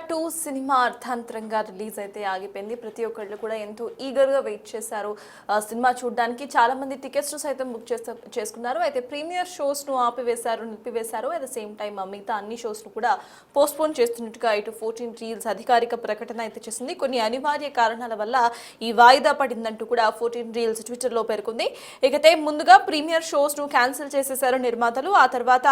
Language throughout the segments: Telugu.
2 సినిమా అర్థాంతరంగా రిలీజ్ అయితే ఆగిపోయింది. ప్రతి ఒక్కళ్ళు కూడా ఎంతో ఈగర్‌గా వెయిట్ చేశారు. సినిమా చూడడానికి చాలా మంది టికెట్స్ సైతం బుక్ చేసుకున్నారు. అయితే ప్రీమియర్ షోస్‌ను నిలిపివేశారు. అట్ ద సేమ్ టైమ్ మిగతా అన్ని షోస్‌ను కూడా పోస్ట్‌పోన్ చేస్తున్నట్టుగా ఇటు 14 రీల్స్ అధికారిక ప్రకటన అయితే చేసింది. కొన్ని అనివార్య కారణాల వల్ల ఈ వాయిదా పడిందంటూ కూడా 14 రీల్స్ ట్విట్టర్‌లో పేర్కొంది. ఇకతే ముందుగా ప్రీమియర్ షోస్‌ను క్యాన్సిల్ చేసేశారు నిర్మాతలు. ఆ తర్వాత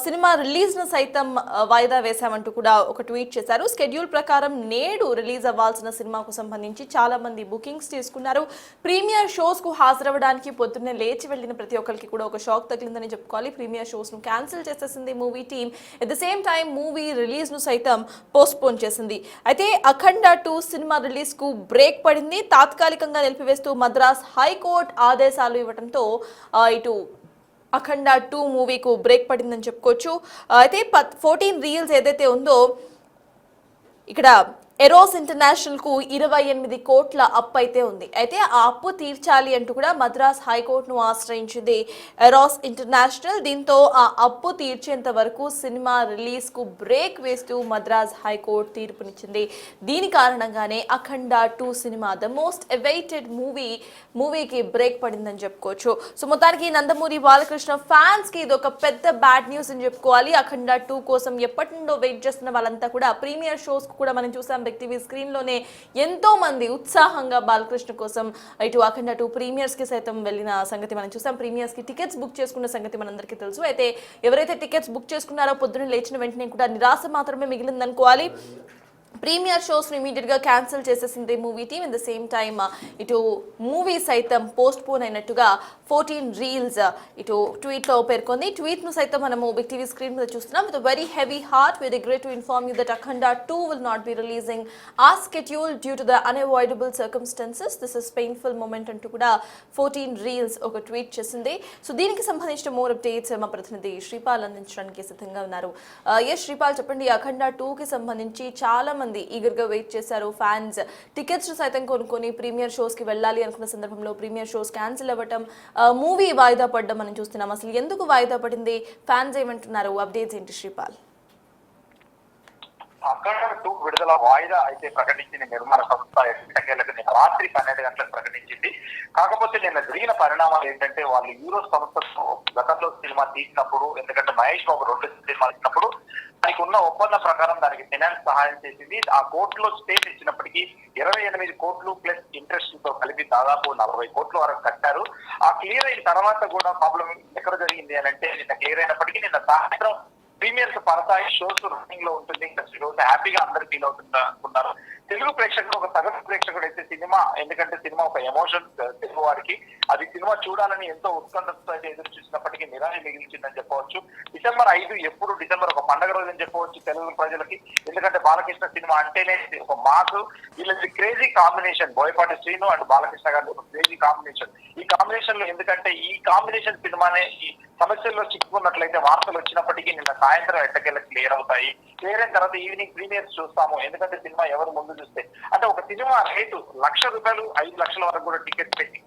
సినిమా రిలీజ్‌ను సైతం వాయిదా వేశామంటూ కూడా ఒక ట్వీట్ చేశారు. షెడ్యూల్ ప్రకారం నేడు రిలీజ్ అవ్వాల్సిన సినిమాకు సంబంధించి చాలా మంది బుకింగ్స్ తీసుకున్నారు. ప్రీమియర్ షోస్ కు హాజరవడానికి పొద్దున్నే లేచి వెళ్లిన ప్రతి ఒక్కరికి కూడా ఒక షాక్ తగిలిందని చెప్పుకోవాలి. ప్రీమియర్ షోస్ ను క్యాన్సిల్ చేసేసింది movie team. At the same time movie release ను సైతం పోస్ట్పోన్ చేసింది. అయితే అఖండ 2 సినిమా రిలీజ్ కు బ్రేక్ పడింది. తాత్కాలికంగా నిలిపివేస్తూ మద్రాస్ హైకోర్టు ఆదేశాలు ఇవ్వడంతో ఇటు అఖండ 2 మూవీకు బ్రేక్ పడిందని చెప్పుకోవచ్చు. అయితే 14 రీల్స్ ఏదైతే ఉందో ఇక్కడ ఎరోస్ ఇంటర్నేషనల్ కు 28 కోట్ల అప్పు అయితే ఉంది. అయితే ఆ అప్పు తీర్చాలి అంటూ కూడా మద్రాస్ హైకోర్టును ఆశ్రయించింది ఎరోస్ ఇంటర్నేషనల్. దీంతో ఆ అప్పు తీర్చేంత వరకు సినిమా రిలీజ్ కు బ్రేక్ వేస్తూ మద్రాస్ హైకోర్టు తీర్పునిచ్చింది. దీని కారణంగానే అఖండ 2 సినిమా ద మోస్ట్ అవైటెడ్ మూవీకి బ్రేక్ పడిందని చెప్పుకోవచ్చు. సో మొత్తానికి నందమూరి బాలకృష్ణ ఫ్యాన్స్ కి ఇది ఒక పెద్ద బ్యాడ్ న్యూస్ అని చెప్పుకోవాలి. అఖండ 2 కోసం ఎప్పటి నుండో వెయిట్ చేస్తున్న వాళ్ళంతా కూడా ప్రీమియర్ షోస్ కు కూడా మనం చూసాం. టీవీ స్క్రీన్ లోనే ఎంతో మంది ఉత్సాహంగా బాలకృష్ణ కోసం ఇటు అఖండ 2 ప్రీమియర్స్ కి సైతం వెళ్ళిన సంగతి మనం చూసాం. ప్రీమియర్స్ కి టికెట్స్ బుక్ చేసుకున్న సంగతి మనందరికీ తెలుసు. అయితే ఎవరైతే టికెట్స్ బుక్ చేసుకున్నారో పొద్దున్న లేచిన వెంటనే కూడా నిరాశ మాత్రమే మిగిలిందనుకోవాలి. ప్రీమియర్ షోస్ ను ఇమీడియట్ గా క్యాన్సిల్ చేసేసింది movie team. In the same time ఇటు మూవీ సైతం పోస్ట్ పోన్ అయినట్టుగా 14 రీల్స్ ఇటు ట్వీట్ లో పేర్కొంది. ట్వీట్ ను సైతం మనము బిగ్ టీవీ స్క్రీన్ మీద చూస్తున్నాం. With very heavy heart we regret to inform you that Akhanda 2 will not be releasing as schedule due to the unavoidable circumstances. This is painful moment అంటూ కూడా 14 రీల్స్ ఒక ట్వీట్ చేసింది. సో దీనికి సంబంధించిన మోర్ అప్డేట్స్ మా ప్రతినిధి శ్రీపాల్ అందించడానికి సిద్ధంగా ఉన్నారు. శ్రీపాల్, చెప్పండి, అఖండ 2 కి సంబంధించి చాలా మంది ఈగర్గా వెయిట్ చేశారు. ఫ్యాన్స్ టికెట్స్ సైతం కొనుక్కొని ప్రీమియర్ షోస్ కి వెళ్ళాలి అనుకున్న సందర్భంలో ప్రీమియర్ షోస్ క్యాన్సిల్ అవ్వటం, మూవీ వాయిదా పడడం మనం చూస్తున్నాం. అసలు ఎందుకు వాయిదా పడింది, ఫ్యాన్స్ ఏమంటున్నారు, అప్డేట్స్ ఏంటి శ్రీపాల్? అఖండ 2 విడుదల వాయిదా అయితే ప్రకటించిన నిర్మాణ సంస్థ ఎట్టకేలకు రాత్రి 12 గంటలకు ప్రకటించింది. కాకపోతే నిన్న జరిగిన పరిణామాలు ఏంటంటే, వాళ్ళు యూరో సంస్థతో గతంలో సినిమా తీసినప్పుడు, ఎందుకంటే మహేష్ బాబు 2 సినిమాలు ఇచ్చినప్పుడు దానికి ఉన్న ఒప్పందం ప్రకారం దానికి ఫైనాన్స్ సహాయం చేసింది. ఆ కోర్టులో స్టే ఇచ్చినప్పటికీ 28 కోట్లు ప్లస్ ఇంట్రెస్ట్ తో కలిపి దాదాపు 40 కోట్ల వరకు కట్టారు. ఆ క్లియర్ అయిన తర్వాత కూడా ప్రాబ్లం ఎక్కడ జరిగింది అని అంటే, నిన్న క్లియర్ అయినప్పటికీ నిన్న సాయంత్రం ప్రీమియర్స్ పడతాయి, షోస్ రన్నింగ్ లో ఉంటుంది, షోస్ హ్యాపీగా అందరు ఫీల్ అవుతున్నారు. తెలుగు ప్రేక్షకుడు, ఒక సగటు ప్రేక్షకుడు అయితే సినిమా, ఎందుకంటే సినిమా ఒక ఎమోషన్ తెలుగు వారికి, అది సినిమా చూడాలని ఎంతో ఉత్కంఠతో అయితే ఎదురు చూసినప్పటికీ నిరాశ మిగిల్చిందని చెప్పవచ్చు. డిసెంబర్ 5 ఎప్పుడు డిసెంబర్ ఒక పండుగ రోజు అని చెప్పవచ్చు తెలుగు ప్రజలకి. ఎందుకంటే బాలకృష్ణ సినిమా అంటేనే ఒక మాస్, వీళ్ళది crazy combination, Boyapati Srinu and Balakrishna గారి ఒక క్రేజీ కాంబినేషన్. ఈ కాంబినేషన్ లో ఎందుకంటే ఈ కాంబినేషన్ సినిమానే ఈ సమస్యల్లో చిక్కుకున్నట్లయితే వార్తలు వచ్చినప్పటికీ నిన్న సాయంత్రం ఎట్టకేళ్ళకి క్లియర్ అవుతాయి. క్లియర్ అయిన తర్వాత ఈవినింగ్ ప్రీమియర్స్ చూస్తాము. ఎందుకంటే సినిమా ఎవరు ముందు చూస్తే, అంటే ఒక సినిమా రేటు ₹1,00,000 5,00,000 వరకు కూడా టికెట్ పెట్టి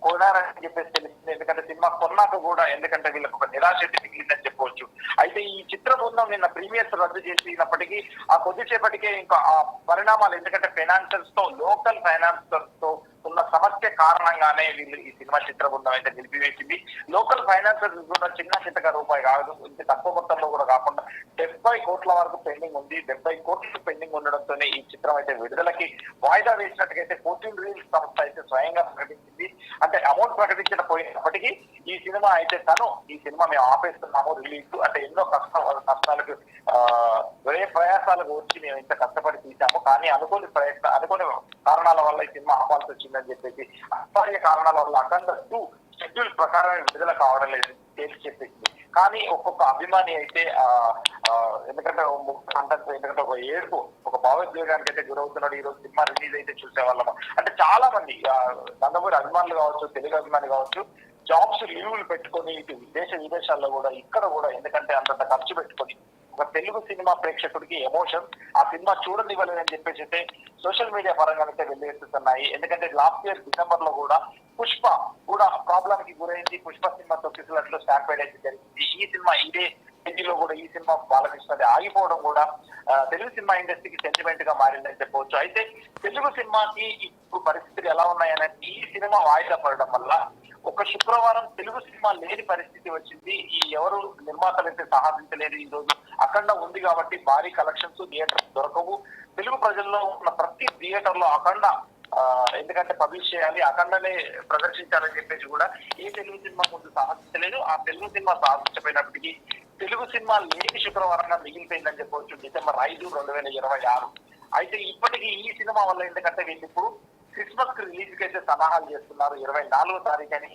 కొనారని చెప్పేసి తెలిసింది. ఎందుకంటే సినిమా కొన్నాక కూడా, ఎందుకంటే వీళ్ళకి ఒక నిరాశ అయితే మిగిలిందని చెప్పవచ్చు. అయితే ఈ చిత్ర బృందం నిన్న ప్రీమియర్స్ రద్దు చేసినప్పటికీ ఆ కొద్దిసేపటికే ఇంకా ఆ పరిణామాలు, ఎందుకంటే ఫైనాన్షియల్స్ తో, లోకల్ ఫైనాన్సర్స్ తో ఉన్న సమస్య కారణంగానే వీళ్ళు ఈ సినిమా చిత్ర బృందం అయితే నిలిపివేసింది. లోకల్ ఫైనాన్సర్స్ కూడా చిన్నగా రూపాయి కాదు, ఇంత తక్కువ మొత్తంలో కూడా కాకుండా 70 కోట్ల వరకు పెండింగ్ ఉంది. 70 కోట్లు పెండింగ్ ఉండడంతోనే ఈ చిత్రం అయితే విడుదలకి వాయిదా వేసినట్టుగైతే 14 రీల్స్ సంస్థ అయితే స్వయంగా ప్రకటించింది. అంటే అమౌంట్ ప్రకటించిన పోయినప్పటికీ ఈ సినిమా అయితే ఈ సినిమా మేము ఆపేస్తున్నాము రిలీజ్, అంటే ఎన్నో కష్టాలకు ప్రయాసాలకు వచ్చి మేము ఇంత కష్టపడి తీసాము, కానీ అనుకోని కారణాల వల్ల ఈ సినిమా ఆపాల్సి వచ్చిందని చెప్పేసి, అనివార్య కారణాల వల్ల అఖండ 2 షెడ్యూల్ ప్రకారం విడుదల కావడం లేదు తేల్చి చెప్పేసింది. కానీ ఒక్కొక్క అభిమాని అయితే ఎందుకంటే ఎందుకంటే ఒక ఏడుపు, ఒక భావోద్వేగానికి అయితే గురవుతున్నాడు. ఈ రోజు సినిమా రిలీజ్ అయితే చూసేవాళ్ళము. అంటే చాలా మంది నందమూరి అభిమానులు కావచ్చు, తెలుగు అభిమానులు కావచ్చు, జాబ్స్ లీవ్లు పెట్టుకొని ఇటు దేశ విదేశాల్లో కూడా, ఇక్కడ కూడా, ఎందుకంటే అంతంత ఖర్చు పెట్టుకొని ఒక తెలుగు సినిమా ప్రేక్షకుడికి ఎమోషన్, ఆ సినిమా చూడనివ్వలేదని చెప్పేసి అయితే సోషల్ మీడియా పరంగానైతే వెళ్ళేస్తున్నాయి. ఎందుకంటే లాస్ట్ ఇయర్ డిసెంబర్ లో కూడా పుష్ప కూడా ప్రాబ్లం కి గురైంది. పుష్ప సినిమా తొక్కిసలాట్లో స్టాంపేడ్ అయితే జరిగింది. ఈ సినిమా ఇదే రేంజ్లో కూడా ఈ సినిమా బాలకృష్ణది ఆగిపోవడం కూడా తెలుగు సినిమా ఇండస్ట్రీకి సెంటిమెంట్ గా మారిందని చెప్పవచ్చు. అయితే తెలుగు సినిమాకి ఇప్పుడు పరిస్థితులు ఎలా ఉన్నాయని ఈ సినిమా వాయిదా పడడం వల్ల ఒక శుక్రవారం తెలుగు సినిమా లేని పరిస్థితి వచ్చింది. ఈ ఎవరు నిర్మాతలు అయితే సాహసించలేదు. ఈ రోజు అఖండ ఉంది కాబట్టి భారీ కలెక్షన్స్ థియేటర్ దొరకవు. తెలుగు ప్రజల్లో ఉన్న ప్రతి థియేటర్ లో అఖండ ఎందుకంటే పబ్లిష్ చేయాలి, అఖండనే ప్రదర్శించాలని చెప్పేసి కూడా ఏ తెలుగు సినిమా ముందు సాహసించలేదు. ఆ తెలుగు సినిమా సాహసించపోయినప్పటికీ తెలుగు సినిమా లేని శుక్రవారంగా మిగిలిపోయిందని చెప్పవచ్చు డిసెంబర్ 5, 2026. అయితే ఇప్పటికీ ఈ సినిమా వల్ల ఎందుకంటే వీళ్ళు ఇప్పుడు క్రిస్మస్ కి రిలీజ్ కి అయితే సన్నాహాలు చేస్తున్నారు. 24వ తారీఖు అని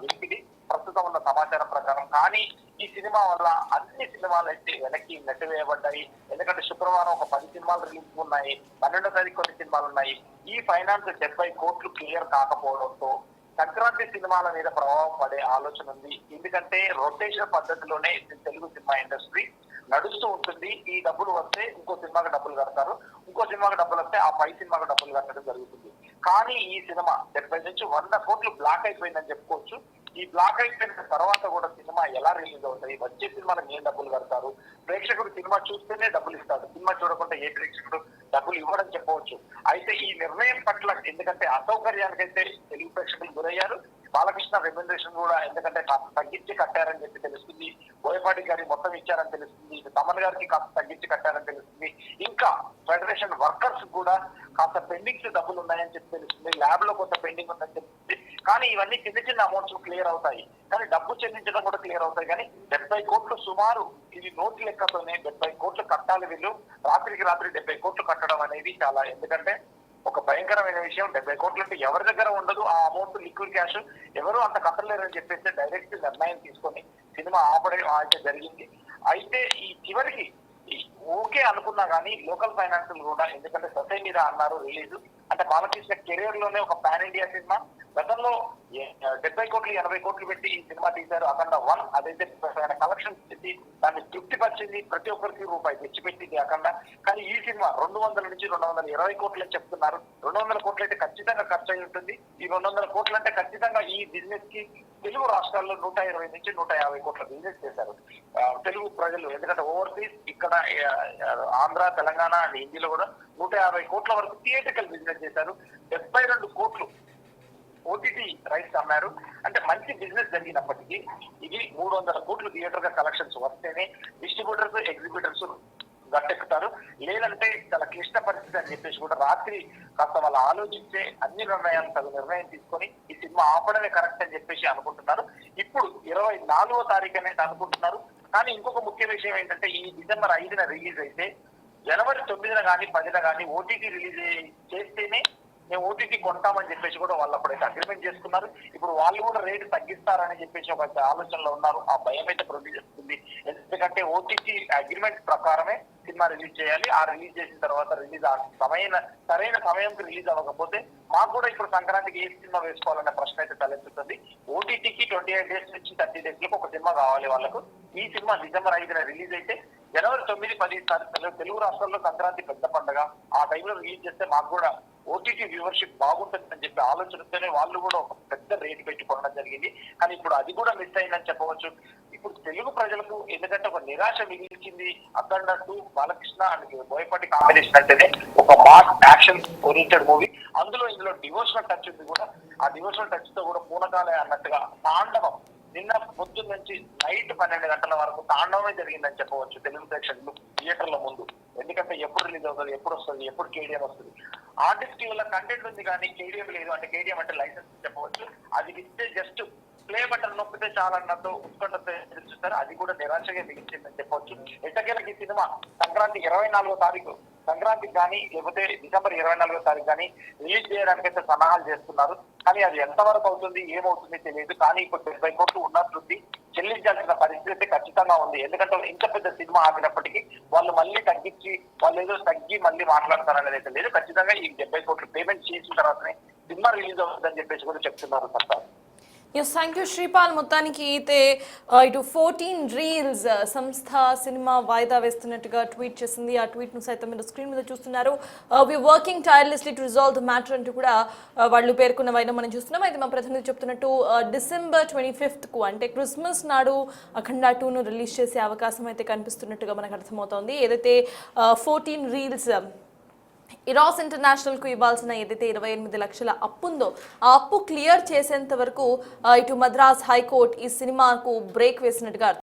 వ్యక్తికి ప్రస్తుతం ఉన్న సమాచారం ప్రకారం. కానీ ఈ సినిమా వల్ల అన్ని సినిమాలు అయితే వెనక్కి నెట్టివేయబడ్డాయి. ఎందుకంటే శుక్రవారం ఒక 10 సినిమాలు రిలీజ్ ఉన్నాయి, 12వ తారీఖు కొన్ని సినిమాలు ఉన్నాయి. ఈ ఫైనాన్స్ 70 కోట్లు క్లియర్ కాకపోవడంతో సంక్రాంతి సినిమాల మీద ప్రభావం పడే ఆలోచన ఉంది. ఎందుకంటే రొటేషన్ పద్ధతిలోనే తెలుగు సినిమా ఇండస్ట్రీ నడుస్తూ ఉంటుంది. ఈ డబ్బులు వస్తే ఇంకో సినిమాకి డబ్బులు కడతారు, ఇంకో సినిమాకి డబ్బులు వస్తే ఆ 5 సినిమాకి డబ్బులు కట్టడం జరుగుతుంది. కానీ ఈ సినిమా 70 నుంచి 100 కోట్లు బ్లాక్ అయిపోయిందని చెప్పుకోవచ్చు. ఈ బ్లాక్ అయిపోయిన తర్వాత కూడా సినిమా ఎలా రిలీజ్ అవుతాయి, వచ్చే సినిమాలకు ఏం డబ్బులు కడతారు, ప్రేక్షకుడు సినిమా చూస్తేనే డబ్బులు ఇస్తాడు, సినిమా చూడకుండా ఏ ప్రేక్షకుడు డబ్బులు ఇవ్వడం చెప్పవచ్చు. అయితే ఈ నిర్ణయం పట్ల ఎందుకంటే అసౌకర్యానికైతే తెలుగు ప్రేక్షకులు గురయ్యారు. బాలకృష్ణ రెమ్యునరేషన్ కూడా ఎందుకంటే కాస్త తగ్గించి కట్టారని చెప్పి తెలుస్తుంది. బోయపాటి గారి మొత్తం ఇచ్చారని తెలుస్తుంది. తమన్ గారికి కాస్త తగ్గించి కట్టారని తెలుస్తుంది. ఇంకా ఫెడరేషన్ వర్కర్స్ కూడా కాస్త పెండింగ్స్ డబ్బులు ఉన్నాయని చెప్పి తెలుస్తుంది. ల్యాబ్ లో కొంత పెండింగ్ ఉందని చెప్తుంది. కానీ ఇవన్నీ చిన్న చిన్న అమౌంట్స్ క్లియర్ అవుతాయి, కానీ డబ్బు చెల్లించడం కూడా క్లియర్ అవుతాయి. కానీ 70 కోట్లు సుమారు ఇది నోట్ల లెక్కతోనే 70 కోట్లు కట్టాలి వీళ్ళు. రాత్రికి రాత్రి 70 కోట్లు కట్టడం అనేది చాలా ఎందుకంటే ఒక భయంకరమైన విషయం. 70 కోట్లు అంటే ఎవరి దగ్గర ఉండదు. ఆ అమౌంట్ లిక్విడ్ క్యాష్ ఎవరు అంత కట్టలేరని చెప్పేసి డైరెక్ట్ నిర్ణయం తీసుకొని సినిమా ఆపడం అయితే జరిగింది. అయితే ఈ చివరికి ఓకే అనుకున్నా కానీ లోకల్ ఫైనాన్స్ కూడా ఎందుకంటే సొసైటీ అన్నారు రిలీజ్ అంటే బాలకృష్ణ కెరీర్ లోనే ఒక పాన్ ఇండియా సినిమా. గతంలో 70 కోట్లు 80 కోట్లు పెట్టి ఈ సినిమా తీశారు అఖండ 1. అదైతే కలెక్షన్ పెట్టి దాన్ని తృప్తిపరిచింది, ప్రతి ఒక్కరికి రూపాయి తెచ్చిపెట్టింది అఖండ. కానీ ఈ సినిమా 200 నుంచి 220 కోట్లు అని చెప్తున్నారు. 200 కోట్లు అయితే ఖచ్చితంగా ఖర్చు అయి ఉంటుంది. ఈ 200 కోట్లు అంటే ఖచ్చితంగా ఈ బిజినెస్ కి తెలుగు రాష్ట్రాల్లో 120 నుంచి 150 కోట్ల బిజినెస్ చేశారు తెలుగు ప్రజలు. ఎందుకంటే ఓవర్సీస్ ఇక్కడ ఆంధ్ర, తెలంగాణ అండ్ హిందీలో కూడా 150 కోట్ల వరకు థియేట్రికల్ బిజినెస్ చేశారు. 72 కోట్లు ఓటీటీ రైట్స్ అమ్మారు. అంటే మంచి బిజినెస్ జరిగినప్పటికీ ఇది 300 కోట్లు థియేటర్ గా కలెక్షన్స్ వస్తేనే డిస్ట్రిబ్యూటర్స్, ఎగ్జిబ్యూటర్స్ గట్టెక్కుతారు. లేదంటే చాలా క్లిష్ట పరిస్థితి అని చెప్పేసి కూడా రాత్రి కాస్త వాళ్ళు ఆలోచించే అన్ని నిర్ణయాలు తగు నిర్ణయం తీసుకొని ఈ సినిమా ఆపడమే కరెక్ట్ అని చెప్పేసి అనుకుంటున్నారు. ఇప్పుడు 24వ తారీఖు అనేది అనుకుంటున్నారు. కానీ ఇంకొక ముఖ్య విషయం ఏంటంటే ఈ డిసెంబర్ 5న రిలీజ్ అయితే జనవరి 9న కానీ 10న కానీ ఓటీటీ రిలీజ్ చేస్తేనే మేము ఓటీటీ కొంటామని చెప్పేసి కూడా వాళ్ళు అప్పుడైతే అగ్రిమెంట్ చేసుకున్నారు. ఇప్పుడు వాళ్ళు కూడా రేటు తగ్గిస్తారని చెప్పేసి ఒక ఆలోచనలో ఉన్నారు. ఆ భయం అయితే ప్రొడ్యూస్ చేస్తుంది. ఎందుకంటే ఓటీటీ అగ్రిమెంట్ ప్రకారమే సినిమా రిలీజ్ చేయాలి. ఆ రిలీజ్ చేసిన తర్వాత రిలీజ్ సరైన సమయంకి రిలీజ్ అవ్వకపోతే మాకు కూడా ఇప్పుడు సంక్రాంతికి ఏ సినిమా వేసుకోవాలనే ప్రశ్న అయితే తలెత్తుతుంది. ఓటీటీకి 28 డేస్ నుంచి 30 డేస్ లకు ఒక సినిమా కావాలి వాళ్ళకు. ఈ సినిమా డిసెంబర్ 5న రిలీజ్ అయితే జనవరి 9, 10 తెలుగు రాష్ట్రాల్లో సంక్రాంతి పెద్ద పండుగ. ఆ టైంలో రిలీజ్ చేస్తే మాకు కూడా ఓటీటీ వ్యూవర్షిప్ బాగుంటుంది అని చెప్పి ఆలోచనతోనే వాళ్ళు కూడా ఒక పెద్ద రేటు పెట్టి కొనడం జరిగింది. కానీ ఇప్పుడు అది కూడా మిస్ అయిందని చెప్పవచ్చు. ఇప్పుడు తెలుగు ప్రజలకు ఎందుకంటే ఒక నిరాశ మిగిల్చింది అఖండ 2 బాలకృష్ణ అండ్ బోయపాటి కాంబినేషన్ అంటేనే ఒక మాస్ యాక్షన్ ఓరియంటెడ్ మూవీ. ఇందులో డివోషనల్ టచ్ ఉంది కూడా. ఆ డివోషనల్ టచ్ తో కూడా పూనకాలే అన్నట్టుగా తాండవం నిన్న పొద్దున్న నుంచి నైట్ 12 గంటల వరకు తాండవమే జరిగిందని చెప్పవచ్చు తెలుగు ప్రేక్షకులు థియేటర్ల ముందు. ఎందుకంటే ఎప్పుడు రిలీజ్ అవుతుంది, ఎప్పుడు వస్తుంది, ఎప్పుడు కేడిఎం వస్తుంది. ఆర్టిస్ట్ వల్ల కంటెంట్ ఉంది కానీ కేడిఎం లేదు. అంటే కేడిఎం అంటే లైసెన్స్ చెప్పవచ్చు. అది ఇస్తే జస్ట్ ప్లే బటన్ నొక్కితే చాలన్నట్టు ఉత్కంఠతో చూస్తారు. అది కూడా నిరాశగా మిగిలిందని చెప్పవచ్చు. ఎట్టకేలకి ఈ సినిమా సంక్రాంతి 24వ తారీఖు సంక్రాంతికి కానీ లేకపోతే డిసెంబర్ 24వ తారీఖు కానీ రిలీజ్ చేయడానికైతే సన్నాహాలు చేస్తున్నారు. కానీ అది ఎంతవరకు అవుతుంది ఏమవుతుంది తెలియదు. కానీ ఇప్పుడు 70 కోట్లు ఉన్నట్లుంది. చెల్లించాల్సిన పరిస్థితి ఖచ్చితంగా ఉంది. ఎందుకంటే ఇంత పెద్ద సినిమా ఆగినప్పటికీ వాళ్ళు మళ్ళీ తగ్గించి వాళ్ళు ఏదో తగ్గి మళ్ళీ మాట్లాడతారనేది అయితే లేదు. ఖచ్చితంగా ఈ 70 కోట్లు పేమెంట్ చేసిన తర్వాతనే సినిమా రిలీజ్ అవుతుందని చెప్పేసి కూడా చెప్తున్నారు. Yes, thank you Sripal. మొత్తానికి అయితే ఇటు 14 రీల్స్ సంస్థ సినిమా వాయిదా వేస్తున్నట్టుగా ట్వీట్ చేసింది. ఆ ట్వీట్ ను సైతం మీరు స్క్రీన్ మీద చూస్తున్నారు. We working tirelessly to resolve the matter అంటూ కూడా వాళ్ళు పేర్కొన్న వైన మనం చూస్తున్నాం. అయితే మా ప్రతినిధి చెప్తున్నట్టు December 25th కు అంటే క్రిస్మస్ నాడు అఖండ 2ను రిలీజ్ చేసే అవకాశం అయితే కనిపిస్తున్నట్టుగా మనకు అర్థమవుతోంది. ఏదైతే 14 రీల్స్ ఇరాస్ ఇంటర్నేషనల్ కు ఇవ్వాల్సిన ఏదైతే 28 లక్షల అప్పు ఉందో ఆ అప్పు క్లియర్ చేసేంత వరకు ఇటు మద్రాస్ హైకోర్టు ఈ సినిమాకు బ్రేక్ వేసినట్టుగా